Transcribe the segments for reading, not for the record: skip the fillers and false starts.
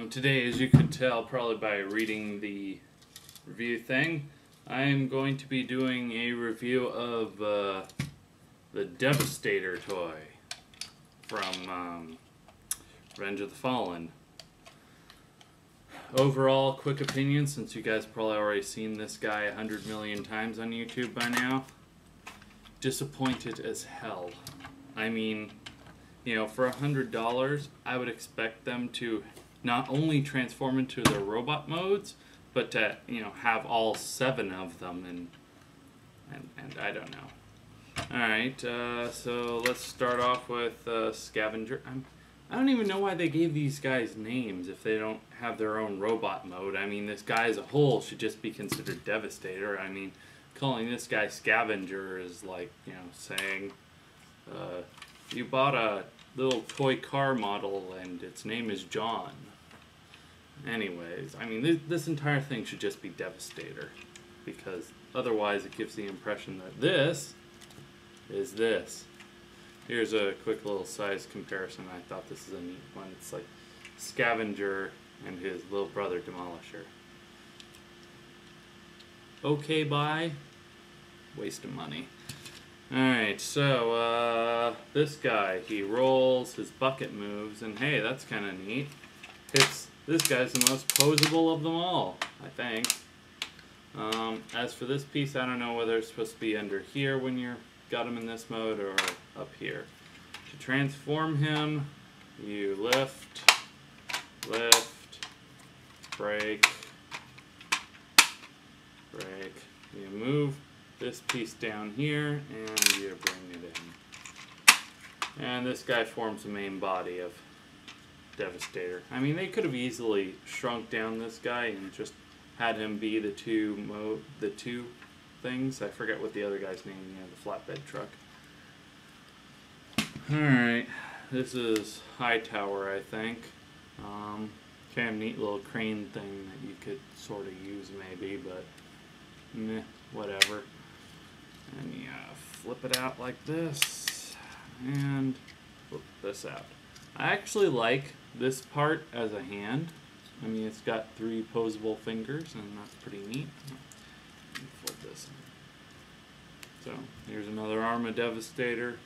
Today, as you could tell probably by reading the review thing, I am going to be doing a review of the Devastator toy from Revenge of the Fallen. Overall, quick opinion, since you guys probably already seen this guy 100 million times on YouTube by now. Disappointed as hell. I mean, you know, for $100, I would expect them to not only transform into their robot modes, but to, you know, have all 7 of them, and I don't know. Alright, so let's start off with Scavenger. I don't even know why they gave these guys names if they don't have their own robot mode. I mean, this guy as a whole should just be considered Devastator. I mean, calling this guy Scavenger is like, you know, saying, you bought a little toy car model and its name is John. Anyways, I mean, this entire thing should just be Devastator, because otherwise it gives the impression that this is this. Here's a quick little size comparison. I thought this is a neat one. It's like Scavenger and his little brother Demolisher. Okay, bye. Waste of money. Alright, so this guy, he rolls, his bucket moves, and hey, that's kind of neat. This guy's the most posable of them all, I think. As for this piece, I don't know whether it's supposed to be under here when you're got him in this mode or up here. To transform him, you lift, break. You move this piece down here and you bring it in. And this guy forms the main body of Devastator. I mean, they could have easily shrunk down this guy and just had him be the two things. I forget what the other guy's name is, the flatbed truck. Alright, this is Hightower, I think. Kind of neat little crane thing that you could sort of use maybe, but meh, whatever. And you flip it out like this, and flip this out. I actually like this part as a hand. I mean, it's got 3 posable fingers, and that's pretty neat. Let me flip this in. So, here's another arm of Devastator.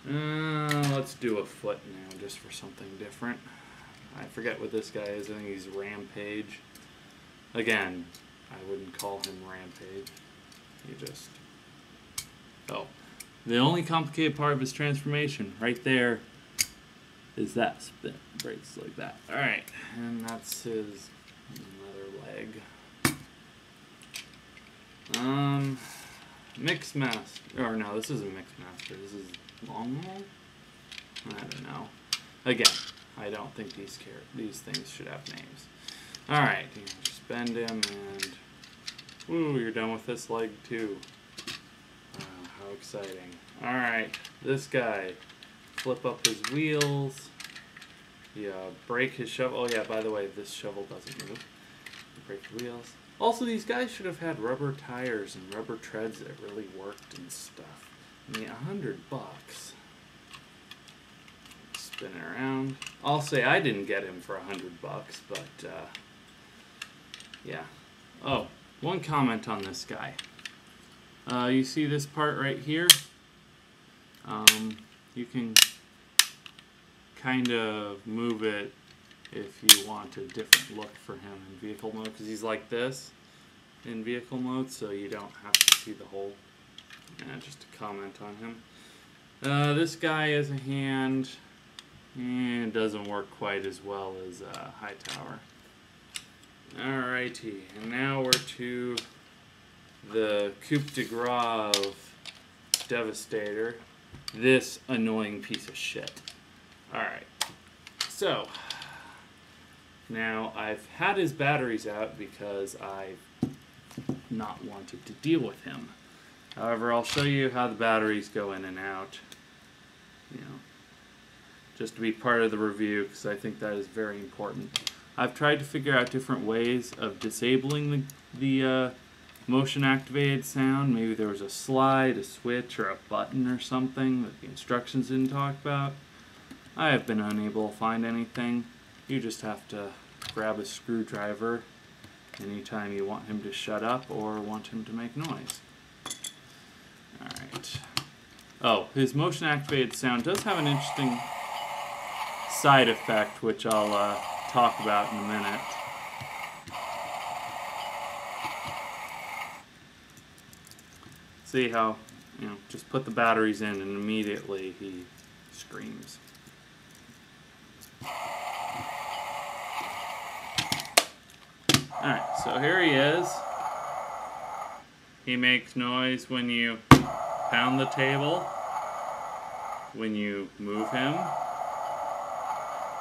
Let's do a foot now, just for something different. I forget what this guy is. I think he's Rampage. Again, I wouldn't call him Rampage. You just... Oh. The only complicated part of his transformation, right there, is that spin. Breaks like that. Alright, and that's his another leg. Mix Master. Or no, this isn't Mix Master. This is Long Roll? I don't know. Again, I don't think these things should have names. Alright, you just bend him and... Woo, you're done with this leg too. How exciting. Alright, this guy. Flip up his wheels. Yeah, break his shovel. Oh yeah, by the way, this shovel doesn't move. Break the wheels. Also, these guys should have had rubber tires and rubber treads that really worked and stuff. I mean, $100. Spin it around. I'll say I didn't get him for $100, but yeah. Oh, one comment on this guy. You see this part right here? You can kind of move it if you want a different look for him in vehicle mode, because he's like this in vehicle mode, so you don't have to see the whole. Just a comment on him. This guy as a hand, and doesn't work quite as well as Hightower. Alrighty, and now we're to the coup de grace of Devastator. This annoying piece of shit. Alright, so now I've had his batteries out because I've not wanted to deal with him. However, I'll show you how the batteries go in and out, you know, just to be part of the review, because I think that is very important. I've tried to figure out different ways of disabling the motion activated sound. Maybe there was a slide, a switch, or a button or something that the instructions didn't talk about. I have been unable to find anything. You just have to grab a screwdriver anytime you want him to shut up or want him to make noise. Alright. Oh, his motion activated sound does have an interesting side effect, which I'll talk about in a minute. See how, just put the batteries in and immediately he screams. Alright, so here he is. He makes noise when you pound the table, when you move him.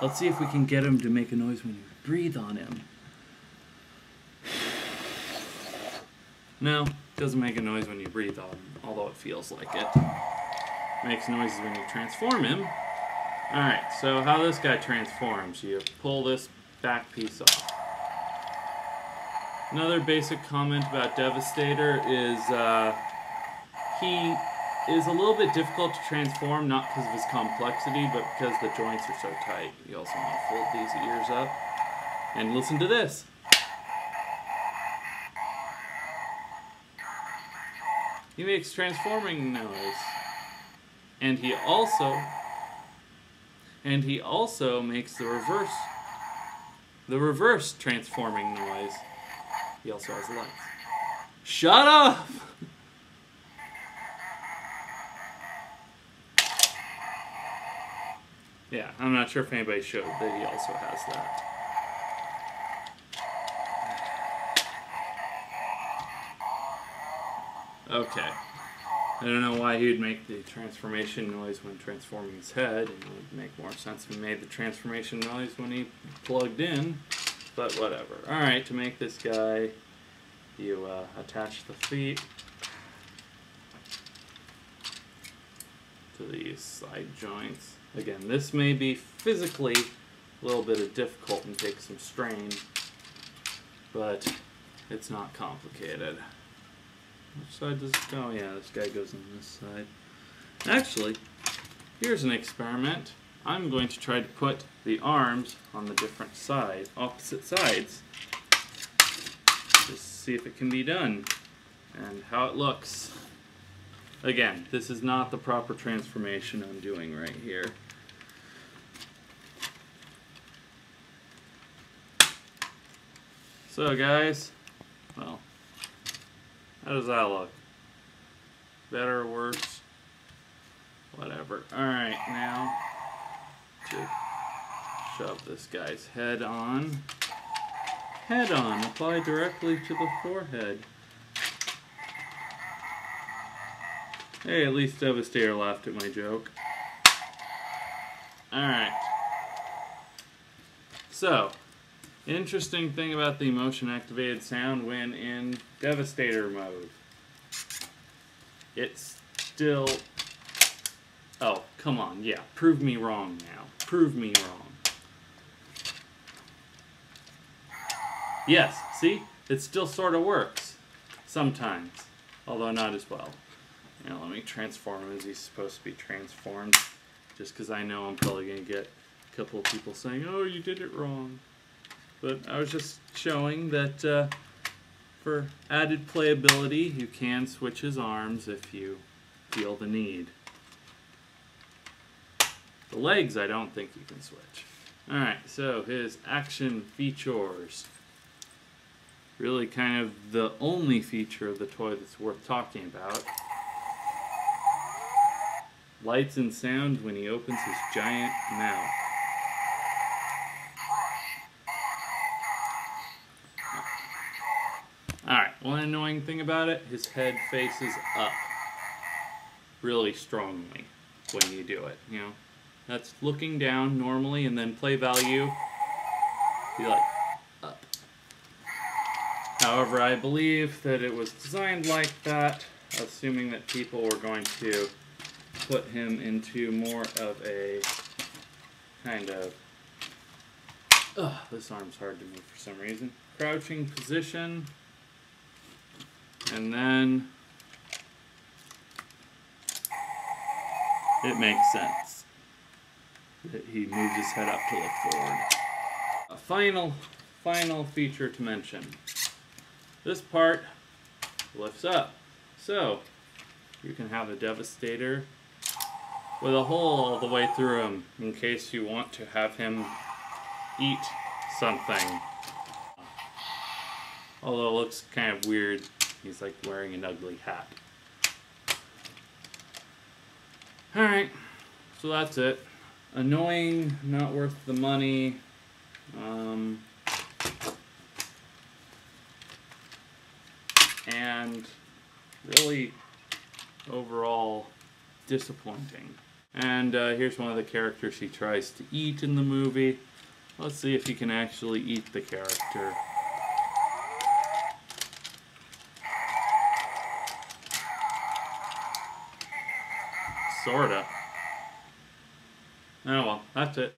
Let's see if we can get him to make a noise when you breathe on him. No, doesn't make a noise when you breathe on him, although it feels like it. Makes noises when you transform him. Alright, so how this guy transforms, you pull this back piece off. Another basic comment about Devastator is he is a little bit difficult to transform, not because of his complexity, but because the joints are so tight. You also want to fold these ears up. And listen to this. He makes transforming noise. And he also makes the reverse transforming noise. He also has lights. Shut up! Yeah, I'm not sure if anybody showed that he also has that. Okay. I don't know why he would make the transformation noise when transforming his head. It would make more sense if he made the transformation noise when he plugged in. But whatever. Alright, to make this guy, you attach the feet to these side joints. Again, this may be physically a little bit difficult and take some strain, but it's not complicated. Which side does it go? Yeah, this guy goes on this side. Actually, here's an experiment. I'm going to try to put the arms on the different side, opposite sides. Just see if it can be done and how it looks. Again, this is not the proper transformation I'm doing right here. So guys, well, how does that look? Better or worse? Whatever. Alright, now to shove this guy's head on. Head on, apply directly to the forehead. Hey, at least Devastator laughed at my joke. Alright. So, interesting thing about the motion activated sound when in Devastator mode. It's still... Oh, come on, yeah, prove me wrong now. Prove me wrong. Yes, see? It still sort of works. Sometimes. Although not as well. Now let me transform him as he's supposed to be transformed. Just because I know I'm probably going to get a couple of people saying, oh, you did it wrong. But I was just showing that for added playability, you can switch his arms if you feel the need. The legs, I don't think you can switch. Alright, so his action features. Really kind of the only feature of the toy that's worth talking about. Lights and sound when he opens his giant mouth. Alright, one annoying thing about it, his head faces up really strongly when you do it, you know. That's looking down normally, and then play value, be like, up. However, I believe that it was designed like that, assuming that people were going to put him into more of a kind of, this arm's hard to move for some reason, crouching position, and then it makes sense that he moves his head up to look forward. final feature to mention. This part lifts up. So, you can have a Devastator with a hole all the way through him in case you want to have him eat something. Although it looks kind of weird. He's like wearing an ugly hat. Alright, so that's it. Annoying, not worth the money. And really overall disappointing. And here's one of the characters he tries to eat in the movie. Let's see if he can actually eat the character. Sorta. Oh well, that's it.